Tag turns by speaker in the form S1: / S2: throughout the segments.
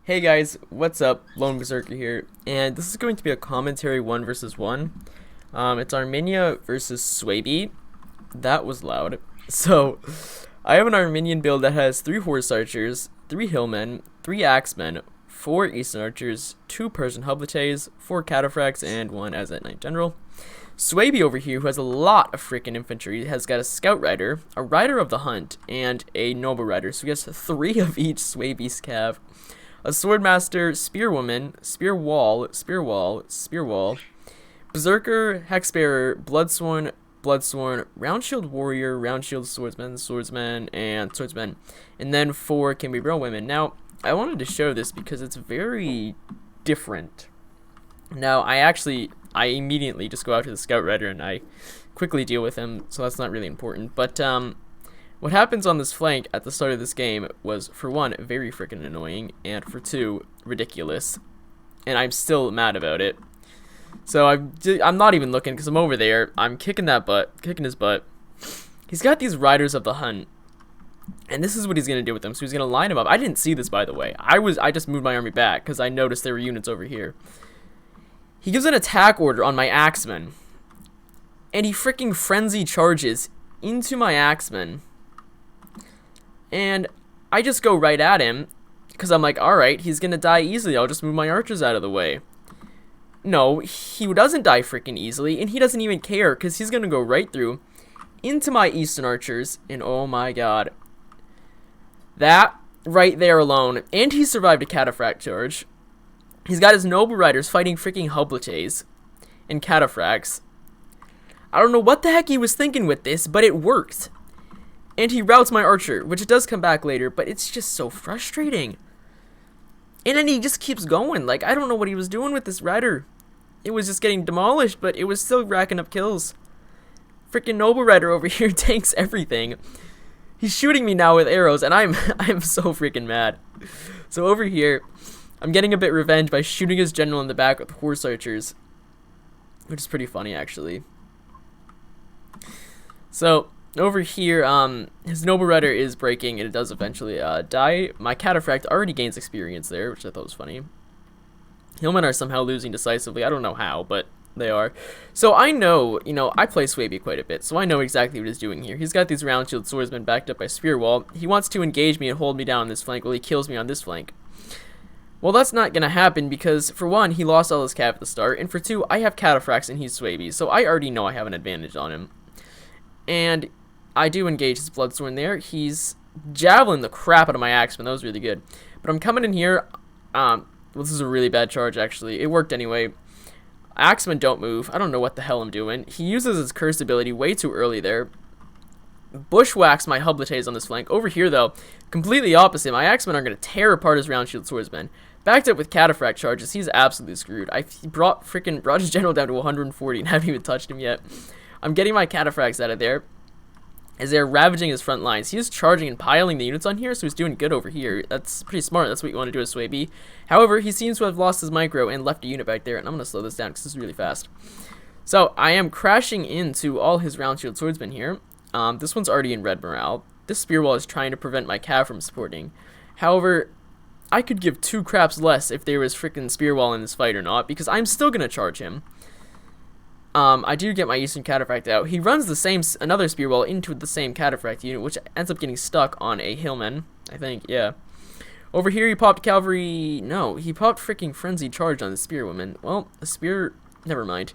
S1: Hey guys, what's up? Lone Berserker here, and this is going to be a commentary 1 versus 1. It's Armenia versus Suebi. That was loud. So, I have an Armenian build that has 3 horse archers, 3 hillmen, 3 axemen, 4 eastern archers, 2 Persian hoplites, 4 cataphracts, and 1 Azet Knight General. Suebi over here, who has a lot of freaking infantry, has got a scout rider, a rider of the hunt, and a noble rider. So he has 3 of each Suebi's cav. A swordmaster, spearwoman, spearwall, berserker, hexbearer, bloodsworn, roundshield warrior, roundshield swordsman, and swordsman. And then 4 can be real women. Now, I wanted to show this because it's very different. Now, I immediately just go out to the scout rider and I quickly deal with him, so that's not really important. But, what happens on this flank at the start of this game was, for one, very freaking annoying, and for 2, ridiculous. And I'm still mad about it. So I'm not even looking because I'm over there. I'm kicking his butt. He's got these riders of the hunt, and this is what he's gonna do with them. So he's gonna line them up. I didn't see this, by the way. I just moved my army back because I noticed there were units over here. He gives an attack order on my axemen, and he freaking frenzy charges into my axemen. And I just go right at him, because I'm like, alright, he's gonna die easily, I'll just move my archers out of the way. No, he doesn't die freaking easily, and he doesn't even care, because he's gonna go right through into my eastern archers, and oh my god. That right there alone, and he survived a cataphract charge. He's got his noble riders fighting freaking hoplites and cataphracts. I don't know what the heck he was thinking with this, but it worked. And he routs my archer, which does come back later, but it's just so frustrating. And then he just keeps going. Like, I don't know what he was doing with this rider. It was just getting demolished, but it was still racking up kills. Freaking noble rider over here tanks everything. He's shooting me now with arrows, and I'm so freaking mad. So over here, I'm getting a bit revenge by shooting his general in the back with horse archers, which is pretty funny, actually. So over here, his noble rider is breaking, and it does eventually die. My cataphract already gains experience there, which I thought was funny. Hillmen are somehow losing decisively. I don't know how, but they are. So I know, I play Suebi quite a bit, so I know exactly what he's doing here. He's got these round shield swordsmen backed up by spear wall. He wants to engage me and hold me down on this flank while he kills me on this flank. Well, that's not going to happen because, for one, he lost all his cav at the start, and for 2, I have cataphracts and he's Suebi, so I already know I have an advantage on him. And I do engage his bloodsworn there. He's javelin the crap out of my axeman. That was really good. But I'm coming in here. Well, this is a really bad charge, actually. It worked anyway. Axemen don't move. I don't know what the hell I'm doing. He uses his curse ability way too early there. Bushwhacks my hoplites on this flank. Over here, though, completely opposite. My axemen are going to tear apart his round shield swordsmen. Backed up with cataphract charges. He's absolutely screwed. I brought his general down to 140 and haven't even touched him yet. I'm getting my cataphracts out of there as they're ravaging his front lines. He's charging and piling the units on here, so he's doing good over here. That's pretty smart. That's what you want to do as Suebi. However, he seems to have lost his micro and left a unit back there, and I'm going to slow this down because this is really fast. So, I am crashing into all his round shield swordsmen here. This one's already in red morale. This spear wall is trying to prevent my cav from supporting. However, I could give 2 craps less if there was freaking spear wall in this fight or not, because I'm still going to charge him. I do get my eastern cataphract out. He runs another spear wall into the same cataphract unit, which ends up getting stuck on a hillman, I think, yeah. Over here he popped cavalry, no, he popped freaking frenzied charge on the spearwoman. Well, the spear, never mind.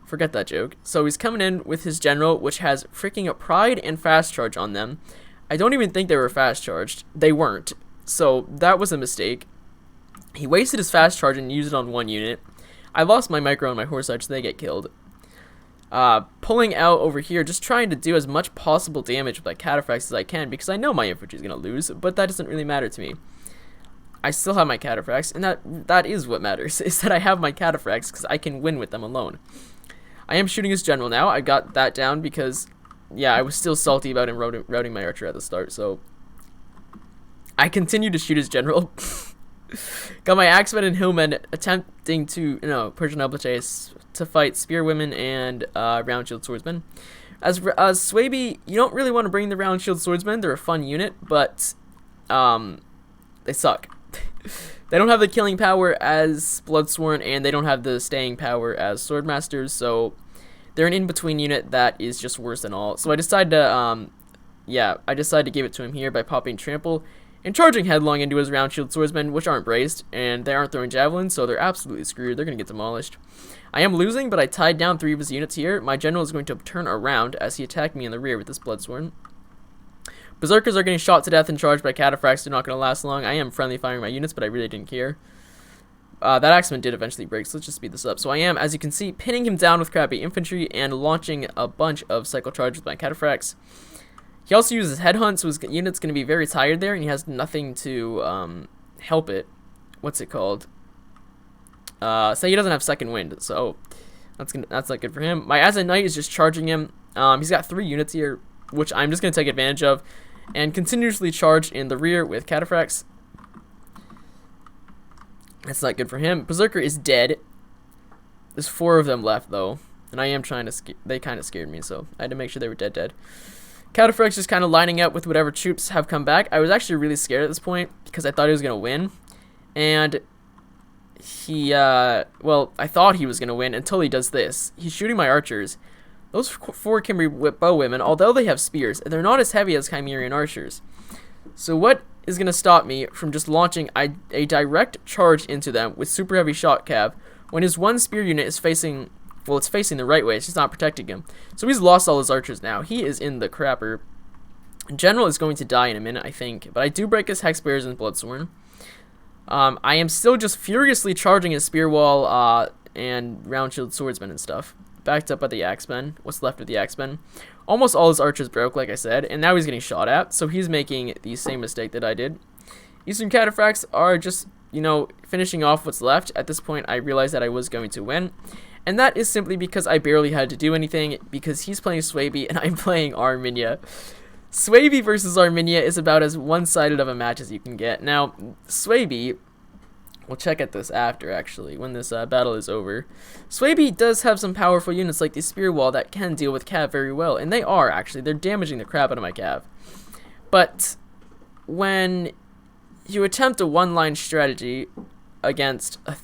S1: Forget that joke. So he's coming in with his general, which has freaking a pride and fast charge on them. I don't even think they were fast charged. They weren't. So that was a mistake. He wasted his fast charge and used it on 1 unit. I lost my micro on my horse arch, so they get killed. Pulling out over here, just trying to do as much possible damage with my cataphracts as I can, because I know my infantry is going to lose, but that doesn't really matter to me. I still have my cataphracts, and that is what matters, is that I have my cataphracts, because I can win with them alone. I am shooting his general now. I got that down because, yeah, I was still salty about him routing my archer at the start, so I continued to shoot his general. Got my axemen and hillmen attempting to, Persian hoplites to fight spearwomen and round shield swordsmen. As Suebi, you don't really want to bring the round shield swordsmen. They're a fun unit, but they suck. They don't have the killing power as Bloodsworn, and they don't have the staying power as Swordmasters, so they're an in-between unit that is just worse than all. So I decided to, I decided to give it to him here by popping Trample and charging headlong into his round shield swordsmen, which aren't braced, and they aren't throwing javelins, so they're absolutely screwed. They're going to get demolished. I am losing, but I tied down 3 of his units here. My general is going to turn around as he attacked me in the rear with this Bloodsworn. Berserkers are getting shot to death and charged by cataphracts. They're not going to last long. I am friendly firing my units, but I really didn't care. That axeman did eventually break, so let's just speed this up. So I am, as you can see, pinning him down with crappy infantry and launching a bunch of cycle charges with my cataphracts. He also uses headhunt, so his unit's going to be very tired there, and he has nothing to help it. What's it called? So he doesn't have second wind, so that's not good for him. My Azad Knight is just charging him. He's got 3 units here, which I'm just going to take advantage of, and continuously charge in the rear with cataphracts. That's not good for him. Berserker is dead. There's 4 of them left, though, and I am trying to they kind of scared me, so I had to make sure they were dead. Cataphracts just kind of lining up with whatever troops have come back. I was actually really scared at this point because I thought he was going to win. And he, well, I thought he was going to win until he does this. He's shooting my archers. Those 4 can be bow women, although they have spears, they're not as heavy as Chimerian archers. So what is going to stop me from just launching a direct charge into them with super heavy shot cav when his 1 spear unit is facing... Well, it's facing the right way. It's just not protecting him. So he's lost all his archers now. He is in the crapper. General is going to die in a minute, I think. But I do break his hex bears and bloodsworn. I am still just furiously charging his spear wall and round shield swordsmen and stuff. Backed up by the axemen. What's left of the axemen. Almost all his archers broke, like I said. And now he's getting shot at. So he's making the same mistake that I did. Eastern cataphracts are just, you know, finishing off what's left. At this point, I realized that I was going to win. And that is simply because I barely had to do anything, because he's playing Suebi and I'm playing Armenia. Suebi versus Armenia is about as one-sided of a match as you can get. Now, Suebi, we'll check at this after, actually, when this battle is over. Suebi does have some powerful units like the Spear Wall that can deal with cav very well, and they are, actually. They're damaging the crap out of my cav. But when you attempt a one-line strategy against a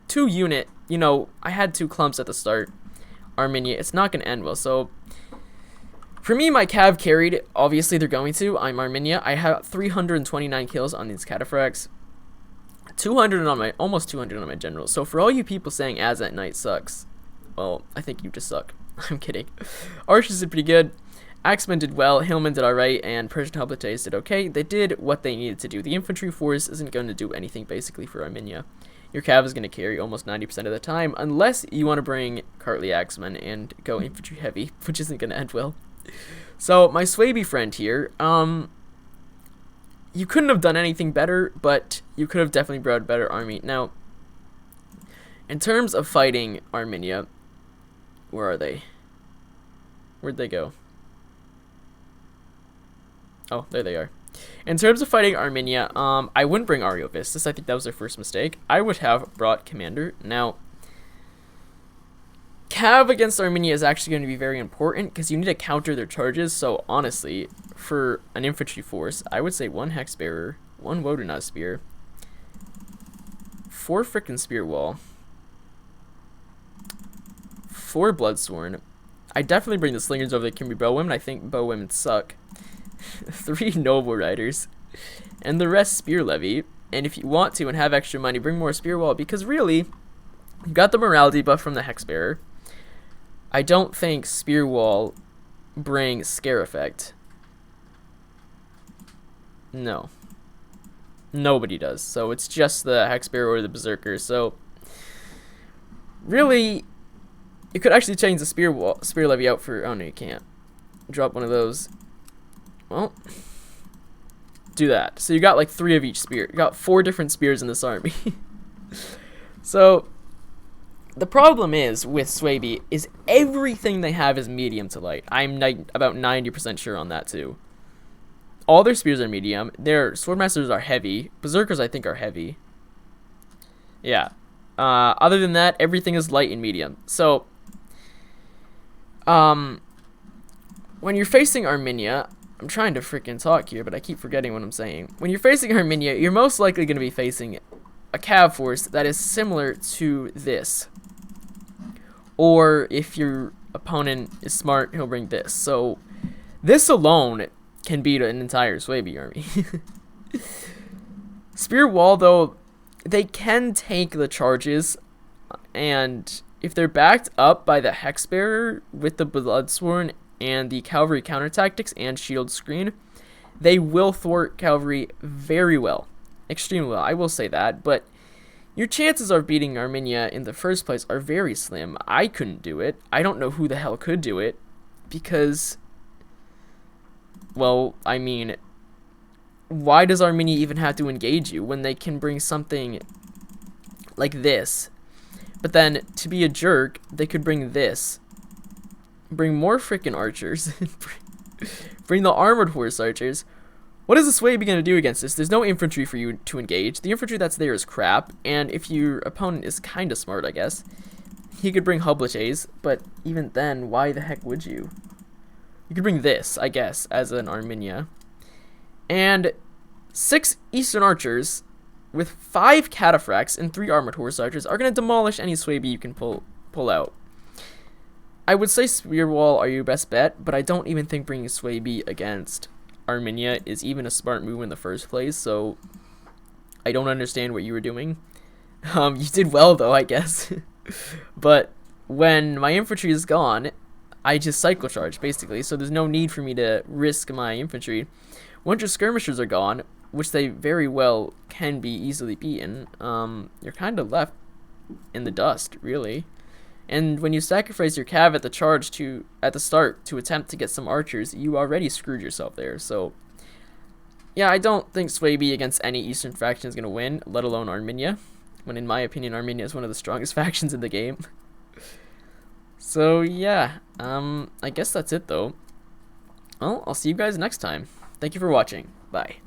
S1: two-unit, you know, I had 2 clumps at the start, Armenia, it's not going to end well. So, for me, my cav carried. Obviously, they're going to. I'm Armenia. I have 329 kills on these cataphracts. 200 on my, almost 200 on my generals. So, for all you people saying Azad Knight sucks, well, I think you just suck. I'm kidding. Archers did pretty good. Axemen did well, Hillman did alright, and Persian Hoplites did okay. They did what they needed to do. The infantry force isn't going to do anything, basically, for Armenia. Your cav is going to carry almost 90% of the time, unless you want to bring Cartly Axemen and go infantry heavy, which isn't going to end well. So, my Suebi friend here, you couldn't have done anything better, but you could have definitely brought a better army. Now, in terms of fighting Armenia, where are they? Where'd they go? Oh, there they are. In terms of fighting Armenia, I wouldn't bring Ariovistus. I think that was their first mistake. I would have brought Commander. Now, cav against Armenia is actually going to be very important because you need to counter their charges. So, honestly, for an infantry force, I would say 1 Hex Bearer, 1 Wodenaz Spear, 4 frickin' Spear Wall, 4 Bloodsworn. I definitely bring the Slingers over the Kimberly Bow Women. I think Bow Women suck. 3 Noble Riders, and the rest Spear Levy. And if you want to and have extra money, bring more Spear Wall, because really, you got the morality buff from the Hex Bearer. I don't think Spear Wall brings Scare Effect. No. Nobody does. So it's just the Hex Bearer or the Berserker. So, really, you could actually change the Spear Levy out for... Oh, no, you can't. Drop one of those. Well, do that. So you got like 3 of each spear. You got 4 different spears in this army. So, the problem is with Suebi is everything they have is medium to light. I'm about 90% sure on that too. All their spears are medium. Their swordmasters are heavy. Berserkers, I think, are heavy. Yeah. Other than that, everything is light and medium. So, when you're facing Armenia, I'm trying to freaking talk here, but I keep forgetting what I'm saying. When you're facing Armenia, you're most likely going to be facing a cav force that is similar to this. Or if your opponent is smart, he'll bring this. So this alone can beat an entire Suebi army. Spear Wall, though, they can take the charges, and if they're backed up by the Hex Bearer with the Bloodsworn and the Cavalry counter tactics and shield screen, they will thwart Cavalry very well. Extremely well, I will say that, but your chances of beating Armenia in the first place are very slim. I couldn't do it. I don't know who the hell could do it, because, well, I mean, why does Armenia even have to engage you when they can bring something like this? But then, to be a jerk, they could bring this. Bring more freaking archers. Bring the armored horse archers. What is the Suebi going to do against this? There's no infantry for you to engage. The infantry that's there is crap, and if your opponent is kind of smart, I guess, he could bring Hubliches, but even then, why the heck would you? You could bring this, I guess, as an Armenia. And 6 Eastern Archers with 5 Cataphracts and 3 Armored Horse Archers are going to demolish any Suebi you can pull out. I would say Spear Wall are your best bet, but I don't even think bringing Suebi against Armenia is even a smart move in the first place, so I don't understand what you were doing. You did well, though, I guess. But when my infantry is gone, I just cycle charge, basically, so there's no need for me to risk my infantry. Once your skirmishers are gone, which they very well can be easily beaten, you're kind of left in the dust, really. And when you sacrifice your cav at the charge at the start to attempt to get some archers, you already screwed yourself there. So, yeah, I don't think Suebi against any Eastern faction is going to win, let alone Armenia. When in my opinion, Armenia is one of the strongest factions in the game. So, yeah, I guess that's it, though. Well, I'll see you guys next time. Thank you for watching. Bye.